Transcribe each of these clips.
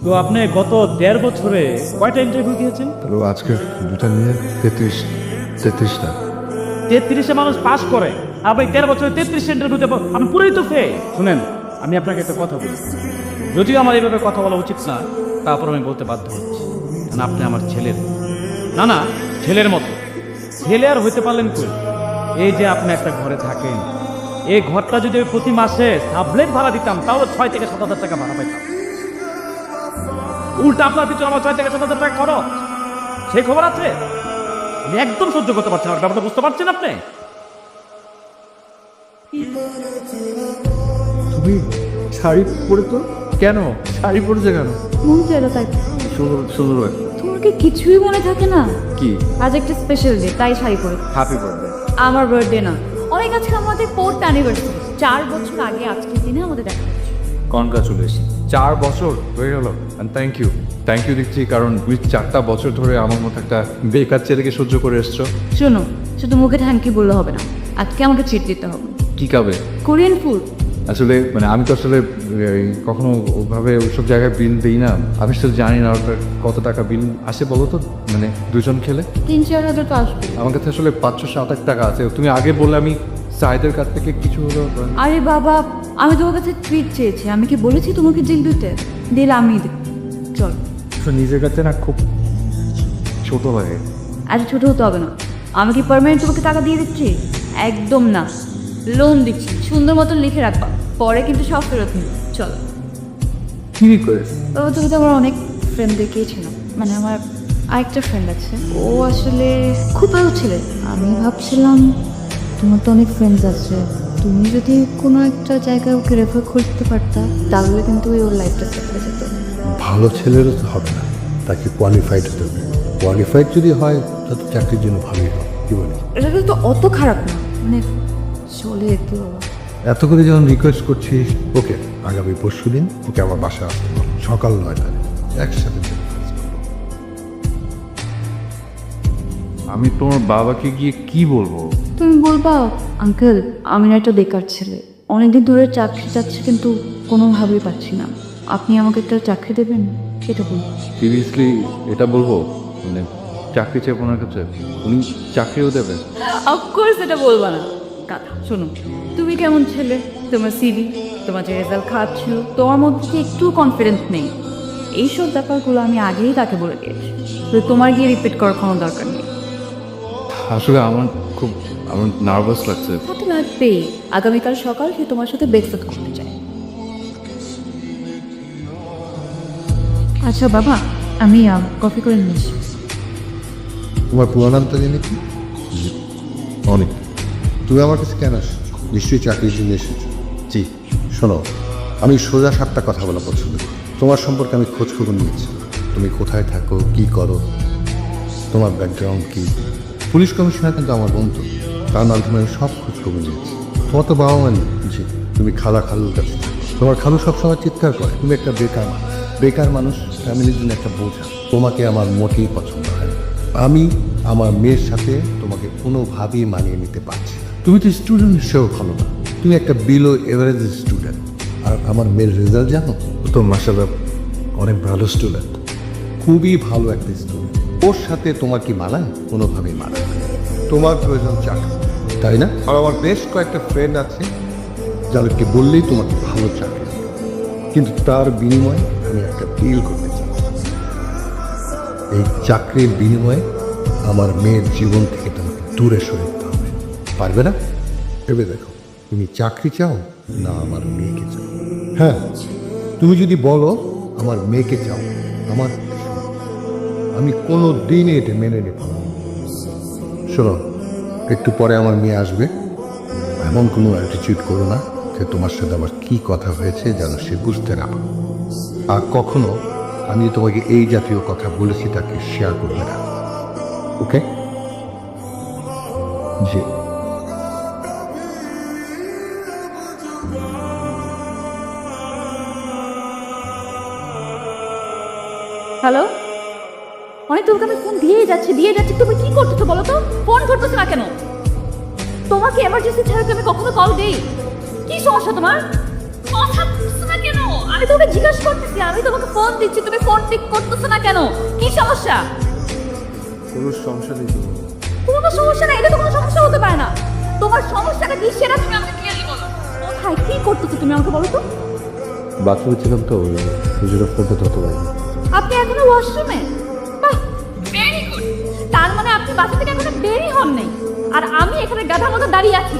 তো আপনি গত 1.5 বছরে কয়টা ইন্টারভিউ দিয়েছেন? তাহলে আজকে দুটা নিয়ে 33টা। 33 মানুষ পাস করে, আপনি 13 বছরে 33 ইন্টারভিউ দেবো, আমি পুরোই তো ফেল। শুনেন, আমি আপনাকে একটা কথা বলি, যদিও আমার এইভাবে কথা বলা উচিত না, তারপর আমি বলতে বাধ্য হচ্ছি, কারণ আপনি আমার ছেলের না ছেলের মতো। ছেলে আর হইতে পারলেন কই? এই যে আপনি একটা ঘরে থাকেন, এই ঘরটা যদি আমি প্রতি মাসে সাবলেট ভাড়া দিতাম, তাহলে 6 থেকে 7 হাজার টাকা ভাড়া পাইতাম। উল্টা আপনার পিছনে আমার 6 থেকে 7 হাজার টাকা খরচ, সেই খবর আছে? আমি একদম সহ্য করতে পারছি না, ব্যাপারটা বুঝতে পারছেন আপনি? তুমি শাড়ি পরে তো কেন? শাড়ি পরেছে কেন? মন চাইলো তাই। সুন্দর হয়। তোমার কি কিছুই মনে থাকে না? কি? আজ একটা স্পেশাল ডে, তাই শাড়ি পরে। Happy birthday. আমার বার্থডে না, অনেক আজকে আমাদের 4th অ্যানিভার্সারি। 4 বছর আগে আজকের দিনে আমাদের দেখা হয়েছে। কনগ্রাচুলেশন। 4 বছর হয়ে গেল। অ্যান্ড থ্যাংক ইউ দিচ্ছি, কারণ তুমি 4টা বছর ধরে আমার মতো একটা বেকার ছেলেকে সহ্য করে এসছো। শোনো, শুধু মুখে থ্যাংক ইউ বললে হবে না, আজকে আমাকে ট্রিট দিতে হবে। কি খাবে? Korean food. আসলে মানে আমি তো আসলে কখনো ওভাবে ওইসব জায়গায় বিল দিই না। আমি আসলে জানি না ওটা কত টাকা বিল আসে বলো তো, মানে দুজন খেলে 3-4 হাজার তো আসবে। আমার কাছে আসলে 500-700 টাকা আছে। তুমি আগে বললে আমি সাইদের কাছ থেকে কিছু হলো। আরে বাবা, আমি তোমার কাছে ট্রিট চেয়েছি, আমি কি বলেছি তোমাকে ডিল দিতে? দিল আমি দেব। চল। নিজের কাছে না খুব ছোট লাগে। আরে ছোট হতে হবে না, আমি কি পার্মানেন্ট তোমাকে টাকা দিয়ে দিচ্ছি? একদম না, লোন দিচ্ছি, সুন্দর মতন লিখে রাখবা, পরে কিন্তু সব ফেরত নিব। চলো। কি করে? তুমি তো আমার অনেক ফ্রেন্ড দেখিয়েছিলাম, মানে আমার আরেকটা ফ্রেন্ড আছে, ও আসলে খুব ভালো ছেলে। আমি ভাবছিলাম তোমার তো অনেক ফ্রেন্ডস আছে, তুমি যদি কোনো একটা জায়গায় ওকে রেফার করতে পারতা, তাহলে কিন্তু ওর লাইফটা সেট হয়ে যেত। ভালো ছেলেরও তো হবে না, তাকে কোয়ালিফাইড হতে হবে। কোয়ালিফাইড যদি হয় তত চাকরির জন্য ভালোই হবে, কি বলি? এটা তো অত খারাপ না, মানে চলে যেতে বাবা। এত করে যখন রিকোয়েস্ট করছিস, ওকে আগামী পরশু দিন ওকে আমার বাসা আসতে বল, সকাল 9টায় একসাথে breakfast করবো। আমি তোমার বাবাকে গিয়ে কি বলবো? তুমি বলবা, আঙ্কেল আমি না একটা বেকার ছেলে, অনেকদিন ধরে চাকরি চাচ্ছি কিন্তু কোনোভাবেই পাচ্ছি না, আপনি আমাকে একটা চাকরি দেবেন? এটা বলবো। সিরিয়াসলি এটা বলবো? মানে চাকরি চাই ওনার কাছে, উনি চাকরিও দেবে? অফকোর্স এটা বলবা না। কথা শোনো, তুমি কেমন ছেলে, তোমার সিভি, তোমার যে রেজাল্ট খারাপ ছিল, তোমার মধ্যে কি একটু কনফিডেন্স নেই, এইসব ব্যাপারগুলো আমি আগেই তাকে বলে দিয়েছি, তো তোমার গিয়ে রিপিট করার কোনো দরকার নেই। আসলে আমার নার্ভাস লাগছে। তাতে লাগবেই, আগামীকাল সকাল সে তোমার সাথে ব্রেকফাস্ট করতে চায়। আচ্ছা বাবা, আমি কফি করে নিয়ে আসি। তোমার পুরো নামটা জেনে কি? অনেক। তুমি আমার কাছে কেন আসছো? নিশ্চয়ই চাকরির জন্য এসেছো। জি শোনো, আমি সোজা সাপটা কথা বলা পছন্দ করি। তোমার সম্পর্কে আমি খোঁজ খবর নিয়েছি, তুমি কোথায় থাকো, কি করো, তোমার ব্যাকগ্রাউন্ড কি। পুলিশ কমিশনার কিন্তু আমার বন্ধু, তার মাধ্যমে আমি সব খোঁজ খবর নিয়েছি। তোমার তো বাবা মা নেই। জি, তুমি খালুর কাছে থাকো। তোমার খালু সবসময় চিৎকার করে তুমি একটা বেকার মানুষ, ফ্যামিলির জন্য একটা বোঝা। তোমাকে আমার মোটেই পছন্দ হয় না। আমি আমার মেয়ের সাথে তোমাকে কোনোভাবেই মানিয়ে নিতে পারছি না। তুমি তো স্টুডেন্ট হিসেবেও ভালো না, তুমি একটা বিলো এভারেজ স্টুডেন্ট। আর আমার মেয়ের রেজাল্ট জানো? ও তো মাশাআল্লাহ অনেক ভালো স্টুডেন্ট, খুবই ভালো একটা স্টুডেন্ট। ওর সাথে তোমার কি মানায়? কোনোভাবেই মানায় না। তোমার প্রয়োজন চাকরি, তাই না? আর আমার বেশ কয়েকটা ফ্রেন্ড আছে যাদেরকে বললেই তোমাকে ভালো চাকরি দেবে। কিন্তু তার বিনিময়ে আমি একটা ডিল করতে চাই। এই চাকরির বিনিময়ে আমার মেয়ের জীবন থেকে তোমাকে দূরে সরে দিতে হবে। পারবে না? ভেবে দেখো, তুমি চাকরি চাও না আমার মেয়েকে চাও? হ্যাঁ, তুমি যদি বলো আমার মেয়েকে চাও, আমি কোনো দিনই এটা মেনে নেব না। শোনো, একটু পরে আমার মেয়ে আসবে, এমন কোনো অ্যাটিটিউড করো না যে তোমার সাথে আবার কী কথা হয়েছে যেন সে বুঝতে না পারে। আর কখনো আমি তোমাকে এই জাতীয় কথা বলেছি তাকে শেয়ার করবে না, ওকে? জি। হ্যালো, অনেক তোমাকে আমি ফোন দিয়ে যাচ্ছি, তুমি কি করতেছো বলো তো? ফোন ধরতেছো না কেন? তোমাকে এমার্জেন্সি ছাড়া কি আমি কখনো কল দেই? কি সমস্যা তোমার? কথা বুঝছো না কেন? আমি তোমাকে জিজ্ঞাসা করতেছি, আমি তোমাকে ফোন দিচ্ছি, তুমি ফোন পিক করতেছো না কেন? কি সমস্যা? কোনো সমস্যা নেই তো। কোনো সমস্যা না, এটা তো কোনো সমস্যা হতে পারে না। তোমার সমস্যাটা কি সেটা তুমি আমাকে ক্লিয়ারলি বলো। কোথায় কি করতেছো তুমি আমাকে বলো তো? বাথরুমে ছিলাম তো নিজের ফোনটা ধরতে পারি। আপনি এখনো ওয়াশরুমে? বাহ, ভেরি গুড। তার মানে আপনি বাসা থেকে এখনো বেরই হন নাই, আর আমি এখানে গাধার মতো দাঁড়িয়ে আছি।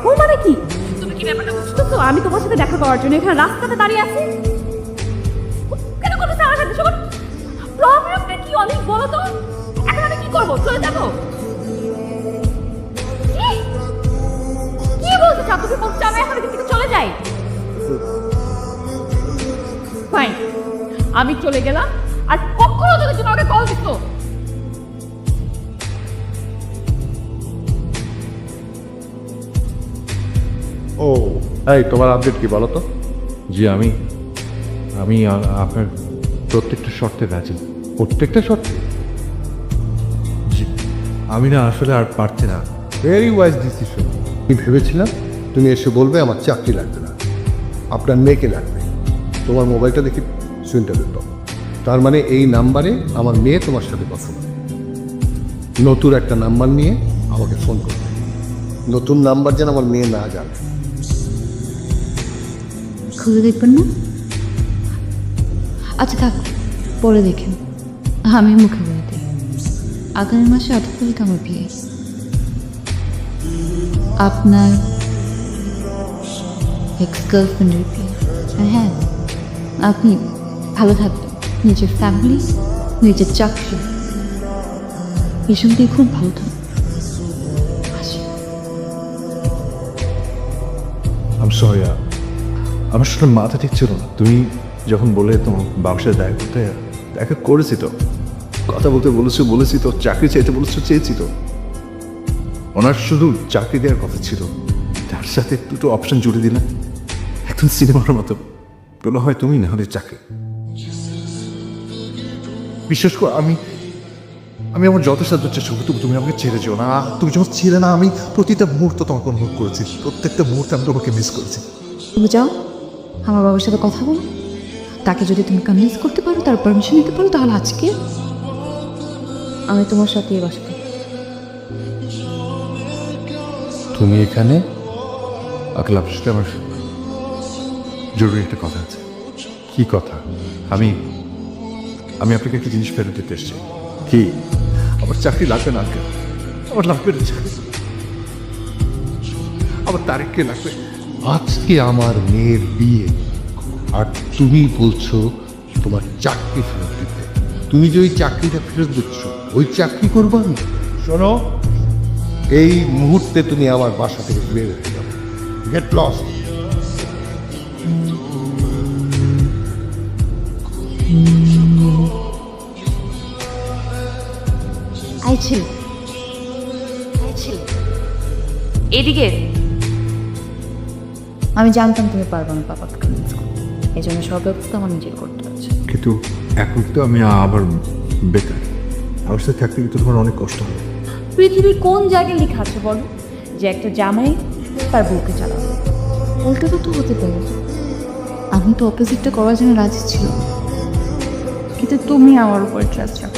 ও মানে কি? তুমি কি ব্যাপারটা বুঝতেছো? আমি তোমার সাথে দেখা করার জন্য এখানে রাস্তাতে দাঁড়িয়ে আছি। কেন করতেছে আমার সাথে? শোন, প্রবলেমটা কি অনেক বলো তো। এখন আমি কি করবো? চলে যাবো? কি? কি বলতে চাও তুমি? বলছো আমি এখন এখান থেকে চলে যাই? ফাইন, আমি চলে গেলাম। আর কখনো যদি তুমি আমাকে কল দিছো, ও এই তোমার আপডেট কি বলো তো? জি আমি আপনার প্রত্যেকটা শর্তে রাজি। প্রত্যেকটা শর্তে? জি আমি না আসলে আর পারছি না। Very wise decision. আমি ভেবেছিলাম তুমি এসে বলবে আমার চাকরি লাগবে না, আপনার মেয়েকে লাগবে। তোমার মোবাইলটা দেখি সুইনটা দিত, তার মানে এই নাম্বারে আমার মেয়ে তোমার সাথে কথা বলে। নতুন একটা নাম্বার নিয়ে আমাকে ফোন করবে, নতুন নাম্বার যেন আমার মেয়ে না জানে। খুলে দেখবেন না? আচ্ছা থাক, পরে দেখেন। আমি মুখে বলে দিই, আগামী মাসে 8 তারিখ আমার বিয়ে। আপনার এক্স গার্লফ্রেন্ডের বিয়ে। আর হ্যাঁ, আপনি ভালো থাকবেন, নিজের ফ্যামিলি, নিজের চাকরি এসব দিয়ে খুব ভালো থাকবেন। আসি। আমি সরি, আমার আসলে মাথা ঠিক ছিল না। তুমি যখন বলে তোমার বাবার সাথে দেখা করেছি তো, কথা বলতে বলেছি তো, চাকরি চাইতে চেয়েছি তো। ওনার শুধু চাকরি দেওয়ার কথা ছিল, তার সাথে দুটো অপশন জুড়ে দিলাম, একদম সিনেমার মতো। বলো হয় তুমি, না হলে চাকরি। বিশেষ করে আমি আমার যত সাধ্য চেষ্টা করবো, তুমি আমাকে ছেড়ে যেও না। তুমি যখন ছিলে না, আমি প্রতিটা মুহূর্ত তোমাকে অনুভব করেছি, প্রত্যেকটা মুহূর্তে আমি তোমাকে মিস করেছি। তুমি যাও, আমার বাবার সাথে কথা বলো। তাকে যদি তুমি কনভিন্স করতে পারো, তার পারমিশন নিতে পারো, তাহলে আজকে আমি তোমার সাথে এই বাসাতে। তুমি এখানে? আঙ্কেল, আপনার সাথে আমার জরুরি একটা কথা আছে। কি কথা? আমি আপনাকে একটা জিনিস ফেরত দিতে এসেছি। কি? আমার চাকরি লাগবে না আঙ্কেল, আমার লাগবে না চাকরি, আমার তারিখকে লাগবে। আজকে আমার মেয়ের বিয়ে, আর তুমি বলছো তোমার চাকরি ফেরত দিতে। তুমি যে ওই চাকরিটা ফেরত দিচ্ছ, ওই চাকরি করবো আমি? শোনো, এই মুহূর্তে তুমি আমার বাসা থেকে বের হয়ে যাবে। Get lost. এদিকে। আমি জানতাম তুমি পারবে না পাপাকে কনভিন্স করতে, এই জন্য সব ব্যবস্থা আমার নিজের করতে হচ্ছে। কিন্তু এখন তো আমি আবার বেকার, আমার সাথে থাকতে কিন্তু তোমার অনেক কষ্ট হবে। পৃথিবীর কোন জায়গায় লেখা আছে বলো যে একটা জামাই তার বউকে চালাবে? উল্টোটা তো হতে পারে। আমি তো অপোজিটটা করার জন্য রাজি ছিল, কিন্তু তুমি আমার উপর ট্রাস্ট রাখো।